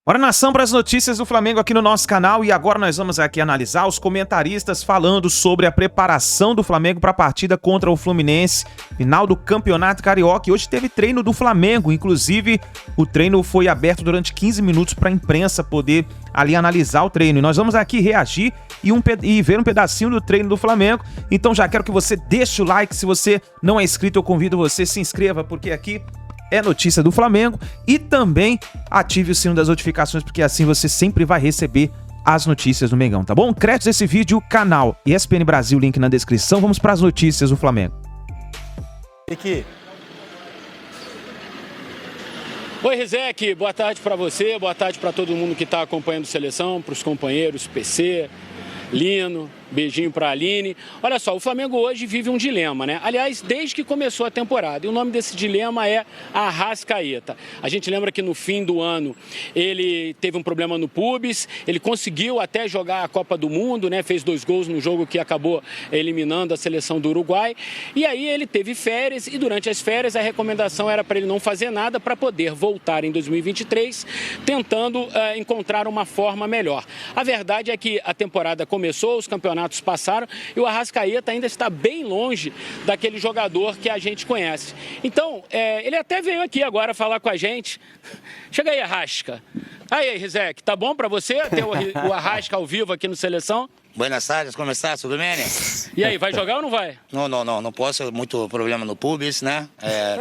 Bora, nação, para as notícias do Flamengo aqui no nosso canal. E agora nós vamos aqui analisar os comentaristas falando sobre a preparação do Flamengo para a partida contra o Fluminense, final do Campeonato Carioca. E hoje teve treino do Flamengo, inclusive o treino foi aberto durante 15 minutos para a imprensa poder ali analisar o treino. E nós vamos aqui reagir e ver um pedacinho do treino do Flamengo. Então já quero que você deixe o like. Se você não é inscrito, eu convido você a se inscreva, porque aqui é notícia do Flamengo, e também ative o sino das notificações, porque assim você sempre vai receber as notícias do Mengão, tá bom? Créditos desse vídeo, canal ESPN Brasil, link na descrição. Vamos para as notícias do Flamengo. Oi, Rizek, boa tarde para você, boa tarde para todo mundo que está acompanhando a seleção, para os companheiros, PC, Lino, beijinho para a Aline. Olha só, o Flamengo hoje vive um dilema, né? Aliás, desde que começou a temporada. E o nome desse dilema é Arrascaeta. A gente lembra que no fim do ano ele teve um problema no pubis, ele conseguiu até jogar a Copa do Mundo, né? Fez 2 gols no jogo que acabou eliminando a seleção do Uruguai. E aí ele teve férias e durante as férias a recomendação era para ele não fazer nada para poder voltar em 2023, tentando encontrar uma forma melhor. A verdade é que a temporada começou, os campeonatos passaram e o Arrascaeta ainda está bem longe daquele jogador que a gente conhece. Então, ele até veio aqui agora falar com a gente. Chega aí, Arrasca. Aí, Rizek, tá bom pra você ter o Arrasca ao vivo aqui no Seleção? Buenas tardes, como está? Tudo bem? E aí, vai jogar ou não vai? Não posso, muito problema no pubis, né?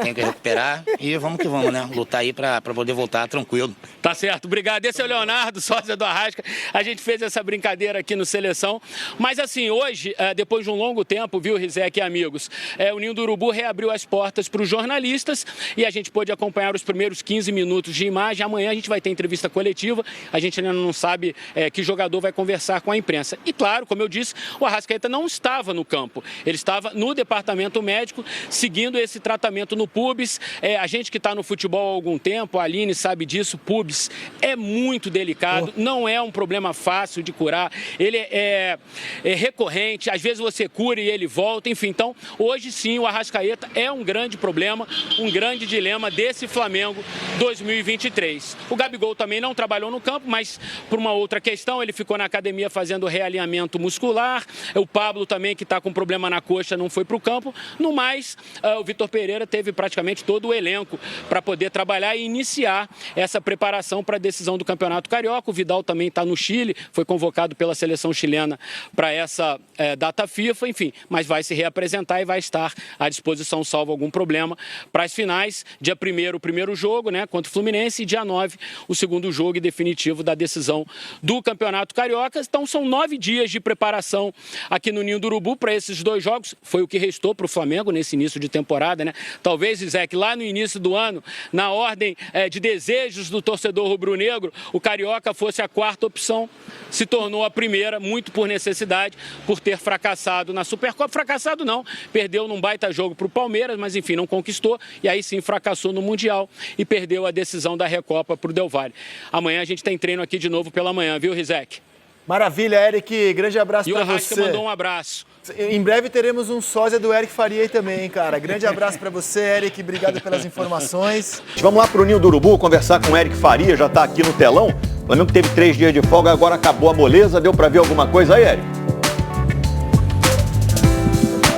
Tenho que recuperar e vamos que vamos, né? Lutar aí pra poder voltar tranquilo. Tá certo, obrigado. Esse é o Leonardo, sócio do Arrasca. A gente fez essa brincadeira aqui no Seleção. Mas assim, hoje, depois de um longo tempo, viu, Rizek e amigos, o Ninho do Urubu reabriu as portas para os jornalistas e a gente pôde acompanhar os primeiros 15 minutos de imagem. Amanhã a gente vai ter entrevista coletiva. A gente ainda não sabe que jogador vai conversar com a imprensa. E claro, como eu disse, o Arrascaeta não estava no campo. Ele estava no departamento médico, seguindo esse tratamento no pubis. A gente que está no futebol há algum tempo, a Aline sabe disso, pubis é muito delicado, não é um problema fácil de curar. Ele é recorrente, às vezes você cura e ele volta, enfim. Então, hoje sim, o Arrascaeta é um grande problema, um grande dilema desse Flamengo 2023. O Gabigol também não trabalhou no campo, mas por uma outra questão, ele ficou na academia fazendo realinhamento muscular. O Pablo também, que está com problema na coxa, não foi para o campo. No mais, o Vitor Pereira teve praticamente todo o elenco para poder trabalhar e iniciar essa preparação para a decisão do Campeonato Carioca. O Vidal também está no Chile, foi convocado pela seleção chilena para essa data FIFA, enfim, mas vai se reapresentar e vai estar à disposição, salvo algum problema, para as finais. Dia 1º, o primeiro jogo, né, contra o Fluminense, e dia 9, o segundo jogo e definitivo da decisão do Campeonato Carioca. Então são 9 dias de preparação aqui no Ninho do Urubu para esses 2 jogos. Foi o que restou para o Flamengo nesse início de temporada, né? Talvez, Zé, lá no início do ano, na ordem de desejos do torcedor rubro-negro, o Carioca fosse a 4ª opção, se tornou a primeira, muito por necessidade, por ter fracassado na Supercopa. Fracassado não, perdeu num baita jogo para o Palmeiras, mas enfim, não conquistou, e aí sim fracassou no Mundial e perdeu a decisão da Recopa para o Del Valle. Amanhã a gente tem treino aqui de novo pela manhã, viu, Rizek? Maravilha, Eric, grande abraço para você. E o Arrasca mandou um abraço. Em breve teremos um sósia do Eric Faria aí também, cara. Grande abraço para você, Eric, obrigado pelas informações. Vamos lá pro Ninho do Urubu conversar com o Eric Faria, já tá aqui no telão. O Flamengo teve 3 dias de folga, agora acabou a moleza. Deu para ver alguma coisa aí, Eric?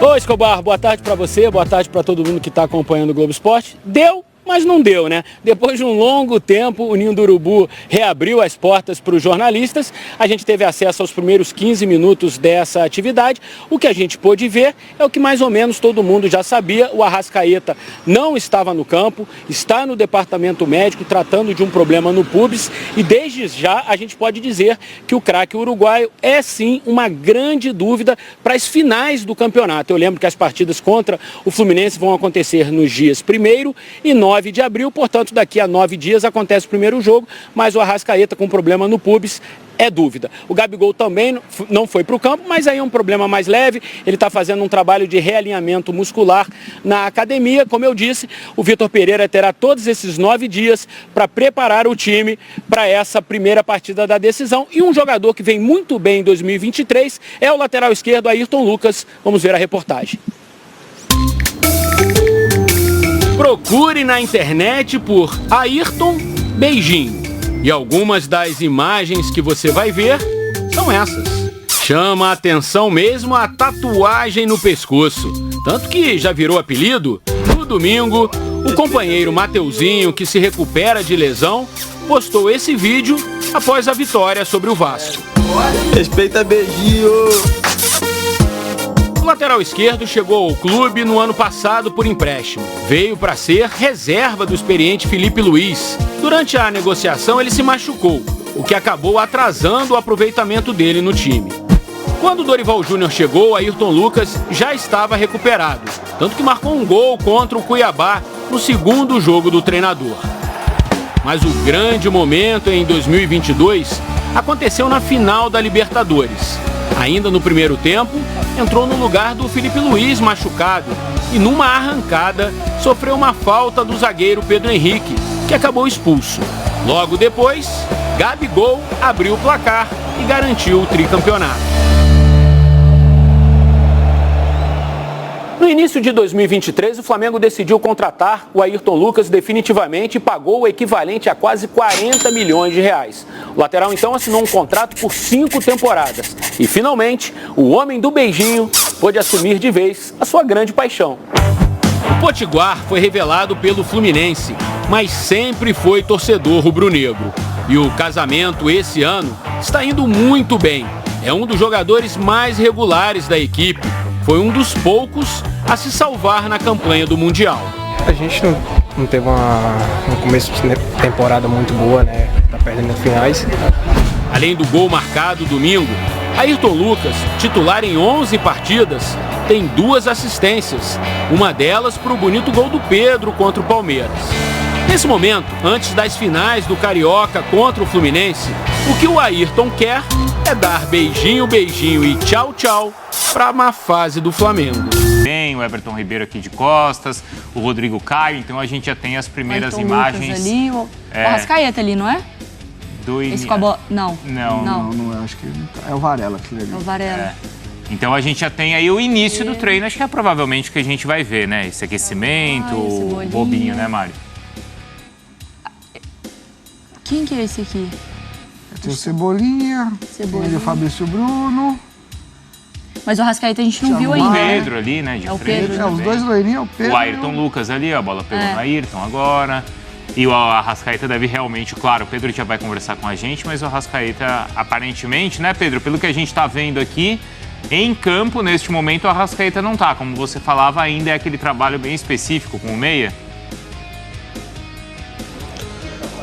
Oi, Escobar, boa tarde para você, boa tarde para todo mundo que está acompanhando o Globo Esporte. Deu, mas não deu, né? Depois de um longo tempo, o Ninho do Urubu reabriu as portas para os jornalistas. A gente teve acesso aos primeiros 15 minutos dessa atividade. O que a gente pôde ver é o que mais ou menos todo mundo já sabia. O Arrascaeta não estava no campo, está no departamento médico tratando de um problema no pubis. E desde já a gente pode dizer que o craque uruguaio é sim uma grande dúvida para as finais do campeonato. Eu lembro que as partidas contra o Fluminense vão acontecer nos dias 1º e 9 de abril, portanto daqui a 9 dias acontece o primeiro jogo, mas o Arrascaeta com problema no pubis é dúvida. O Gabigol também não foi para o campo, mas aí é um problema mais leve, ele está fazendo um trabalho de realinhamento muscular na academia. Como eu disse, o Vitor Pereira terá todos esses 9 dias para preparar o time para essa primeira partida da decisão, e um jogador que vem muito bem em 2023 é o lateral esquerdo Ayrton Lucas. Vamos ver a reportagem. Procure na internet por Ayrton Beijinho. E algumas das imagens que você vai ver são essas. Chama a atenção mesmo a tatuagem no pescoço. Tanto que já virou apelido. No domingo, o companheiro Mateuzinho, que se recupera de lesão, postou esse vídeo após a vitória sobre o Vasco. Respeita beijinho! O lateral esquerdo chegou ao clube no ano passado por empréstimo. Veio para ser reserva do experiente Felipe Luiz. Durante a negociação, ele se machucou, o que acabou atrasando o aproveitamento dele no time. Quando o Dorival Júnior chegou, Ayrton Lucas já estava recuperado, tanto que marcou um gol contra o Cuiabá no segundo jogo do treinador. Mas o grande momento em 2022 aconteceu na final da Libertadores. Ainda no primeiro tempo, entrou no lugar do Felipe Luiz machucado e numa arrancada sofreu uma falta do zagueiro Pedro Henrique, que acabou expulso. Logo depois, Gabigol abriu o placar e garantiu o tricampeonato. No início de 2023, o Flamengo decidiu contratar o Ayrton Lucas definitivamente e pagou o equivalente a quase 40 milhões de reais. O lateral então assinou um contrato por 5 temporadas e finalmente o homem do beijinho pôde assumir de vez a sua grande paixão. O Potiguar foi revelado pelo Fluminense, mas sempre foi torcedor rubro-negro. E o casamento esse ano está indo muito bem. É um dos jogadores mais regulares da equipe. Foi um dos poucos a se salvar na campanha do Mundial. A gente não teve um começo de temporada muito boa, né? Tá perdendo as finais. Além do gol marcado domingo, Ayrton Lucas, titular em 11 partidas, tem 2 assistências. Uma delas para o bonito gol do Pedro contra o Palmeiras. Nesse momento, antes das finais do Carioca contra o Fluminense, o que o Ayrton quer é dar beijinho, beijinho e tchau, tchau para a má fase do Flamengo. Tem o Everton Ribeiro aqui de costas, o Rodrigo Caio, então a gente já tem as primeiras Ayrton imagens. Lucas ali, o Arrascaeta ali, não é? Esse com a bola... Não é, acho que é o Varela que legal. É o Varela. É. Então a gente já tem aí o início do treino, acho que é provavelmente o que a gente vai ver, né? Esse aquecimento, o bobinho, né, Mário? Quem que é esse aqui? Tem o Cebolinha, tem o Fabrício Bruno. Mas o Arrascaeta a gente não viu ainda. O Pedro ali, né? De é o frente, Pedro. Os dois loirinhos, o Pedro. O Ayrton Lucas ali, a bola pegou no Ayrton agora. E o Arrascaeta deve realmente, claro, o Pedro já vai conversar com a gente, mas o Arrascaeta, aparentemente, né, Pedro? Pelo que a gente está vendo aqui, em campo, neste momento, o Arrascaeta não tá. Como você falava, ainda é aquele trabalho bem específico com o meia.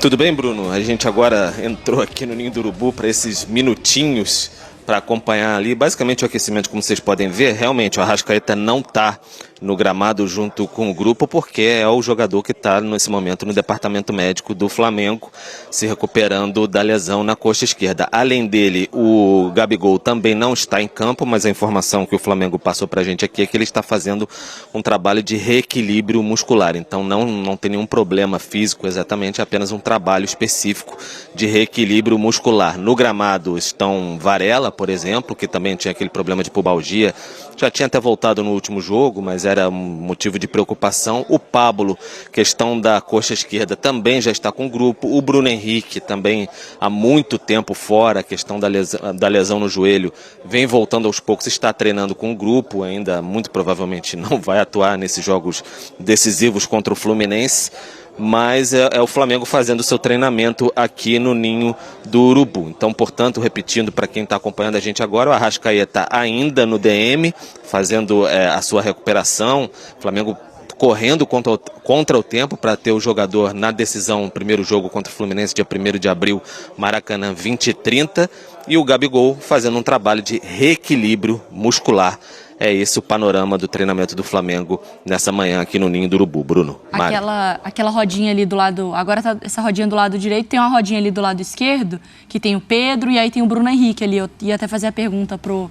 Tudo bem, Bruno? A gente agora entrou aqui no Ninho do Urubu para esses minutinhos para acompanhar ali, basicamente o aquecimento, como vocês podem ver. Realmente o Arrascaeta não está no gramado junto com o grupo, porque é o jogador que está nesse momento no departamento médico do Flamengo, se recuperando da lesão na coxa esquerda. Além dele, o Gabigol também não está em campo, mas a informação que o Flamengo passou para a gente aqui é que ele está fazendo um trabalho de reequilíbrio muscular. Então não tem nenhum problema físico exatamente, é apenas um trabalho específico de reequilíbrio muscular. No gramado estão Varela, por exemplo, que também tinha aquele problema de pubalgia, já tinha até voltado no último jogo, mas era um motivo de preocupação. O Pablo, questão da coxa esquerda, também já está com o grupo. O Bruno Henrique também há muito tempo fora, questão da lesão no joelho, vem voltando aos poucos, está treinando com o grupo, ainda muito provavelmente não vai atuar nesses jogos decisivos contra o Fluminense. Mas é o Flamengo fazendo o seu treinamento aqui no Ninho do Urubu. Então, portanto, repetindo para quem está acompanhando a gente agora, o Arrascaeta ainda no DM, fazendo a sua recuperação. O Flamengo correndo contra o tempo para ter o jogador na decisão, primeiro jogo contra o Fluminense, dia 1º de abril, Maracanã 20h30. E o Gabigol fazendo um trabalho de reequilíbrio muscular. É esse o panorama do treinamento do Flamengo nessa manhã aqui no Ninho do Urubu. Bruno, Mário. Aquela rodinha ali do lado... Agora tá essa rodinha do lado direito, tem uma rodinha ali do lado esquerdo, que tem o Pedro e aí tem o Bruno Henrique ali. Eu ia até fazer a pergunta pro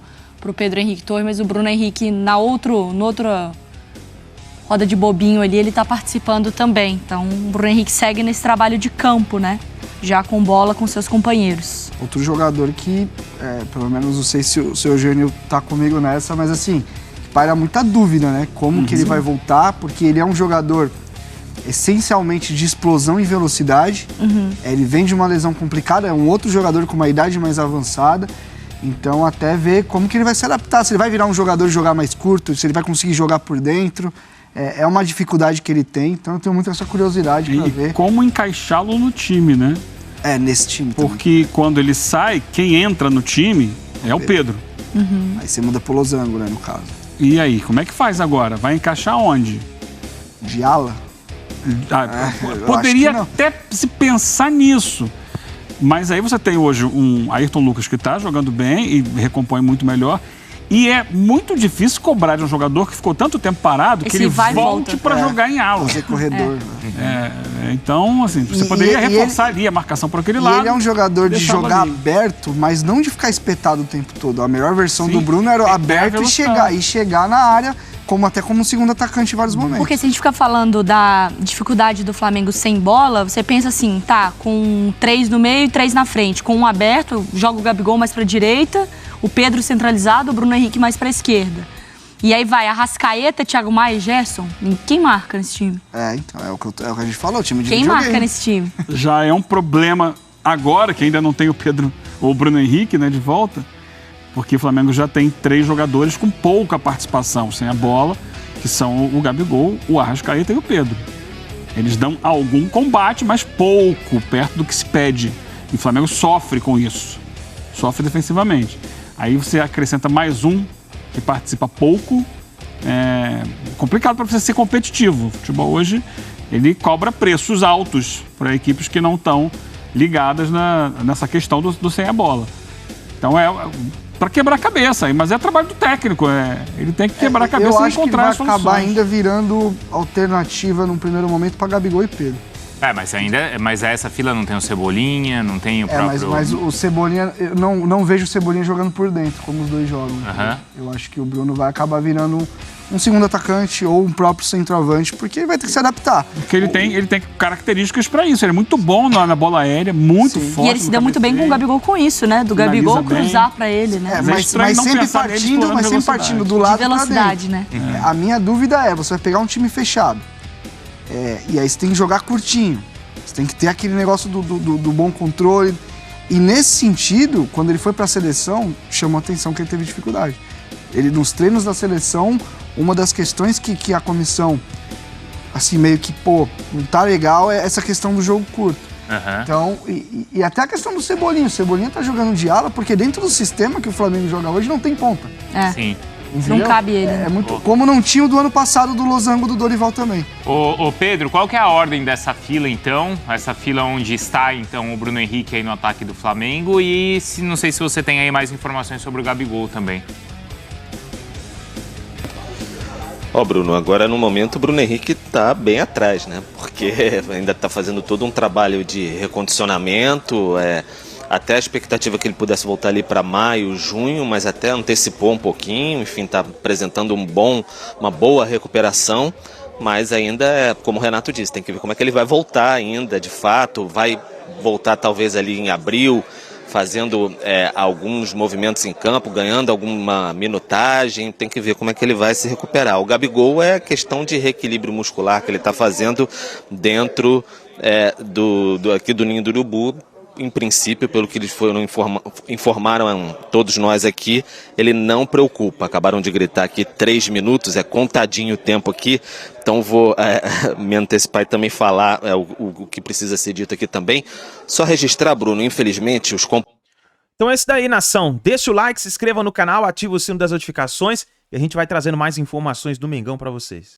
Pedro Henrique Torres, mas o Bruno Henrique na outra roda de bobinho ali, ele tá participando também. Então o Bruno Henrique segue nesse trabalho de campo, né? Já com bola com seus companheiros. Outro jogador que, pelo menos não sei se o seu Eugênio tá comigo nessa, mas assim, paira muita dúvida, né? Como que ele vai voltar, porque ele é um jogador essencialmente de explosão e velocidade. Ele vem de uma lesão complicada, é um outro jogador com uma idade mais avançada. Então até ver como que ele vai se adaptar, se ele vai virar um jogador de jogar mais curto, se ele vai conseguir jogar por dentro. É uma dificuldade que ele tem, então eu tenho muito essa curiosidade para ver. E como encaixá-lo no time, né? Nesse time Porque quando ele sai, quem entra no time é o Pedro. Aí você muda pro Losango, né, no caso. E aí, como é que faz agora? Vai encaixar onde? De ala? Poderia até se pensar nisso. Mas aí você tem hoje um Ayrton Lucas que está jogando bem e recompõe muito melhor. E é muito difícil cobrar de um jogador que ficou tanto tempo parado que ele volte para jogar em ala. Fazer corredor. Então, assim, você poderia reforçar ali a marcação por aquele lado. Ele é um jogador de jogar aberto, mas não de ficar espetado o tempo todo. A melhor versão do Bruno era aberto e chegar na área, até como um segundo atacante em vários momentos. Porque se a gente fica falando da dificuldade do Flamengo sem bola, você pensa assim, com 3 no meio e 3 na frente. Com um aberto, joga o Gabigol mais pra direita, o Pedro centralizado, o Bruno Henrique mais pra esquerda. E aí vai Arrascaeta, Thiago Maia e Gerson. Quem marca nesse time? Então, é o que a gente falou, o time de Quem marca nesse time? Já é um problema agora, que ainda não tem o Pedro ou o Bruno Henrique, né, de volta. Porque o Flamengo já tem 3 jogadores com pouca participação sem a bola, que são o Gabigol, o Arrascaeta e o Pedro. Eles dão algum combate, mas pouco, perto do que se pede. E o Flamengo sofre com isso. Sofre defensivamente. Aí você acrescenta mais um que participa pouco. É complicado para você ser competitivo. O futebol hoje, ele cobra preços altos para equipes que não estão ligadas nessa questão do sem a bola. Então para quebrar a cabeça, mas é trabalho do técnico, ele tem que quebrar a cabeça e encontrar as soluções. Eu acho que vai acabar ainda virando alternativa num primeiro momento para Gabigol e Pedro. Mas essa fila não tem o Cebolinha, não tem o próprio... Mas o Cebolinha, eu não vejo o Cebolinha jogando por dentro, como os dois jogam. Eu acho que o Bruno vai acabar virando um segundo atacante ou um próprio centroavante, porque ele vai ter que se adaptar. Porque ele tem características para isso, ele é muito bom na bola aérea, muito forte. E ele se deu muito bem com o Gabigol com isso, né? Do Gabigol cruzar para ele, né? Mas sempre partindo do lado de velocidade, né? A minha dúvida você vai pegar um time fechado. E aí você tem que jogar curtinho. Você tem que ter aquele negócio do bom controle. E nesse sentido, quando ele foi para a seleção, chamou a atenção que ele teve dificuldade. Nos treinos da seleção, uma das questões que a comissão, assim, meio que, não tá legal, é essa questão do jogo curto. Então, e até a questão do Cebolinha. O Cebolinha tá jogando de ala, porque dentro do sistema que o Flamengo joga hoje não tem ponta. Sim. Não cabe ele. Como não tinha o do ano passado do Losango do Dorival também. Ô Pedro, qual que é a ordem dessa fila então? Essa fila onde está então o Bruno Henrique aí no ataque do Flamengo e não sei se você tem aí mais informações sobre o Gabigol também. Bruno, agora no momento o Bruno Henrique tá bem atrás, né? Porque ainda tá fazendo todo um trabalho de recondicionamento, até a expectativa que ele pudesse voltar ali para maio, junho, mas até antecipou um pouquinho, enfim, está apresentando uma boa recuperação, mas ainda, como o Renato disse, tem que ver como é que ele vai voltar ainda, de fato, vai voltar talvez ali em abril, fazendo alguns movimentos em campo, ganhando alguma minutagem, tem que ver como é que ele vai se recuperar. O Gabigol é questão de reequilíbrio muscular que ele está fazendo dentro aqui do Ninho do Urubu. Em princípio, pelo que eles informaram todos nós aqui, ele não preocupa. Acabaram de gritar aqui 3 minutos, contadinho o tempo aqui, então vou me antecipar e também falar o que precisa ser dito aqui também. Só registrar, Bruno, infelizmente, Então é isso daí, nação. Deixa o like, se inscreva no canal, ativa o sino das notificações e a gente vai trazendo mais informações do Mengão para vocês.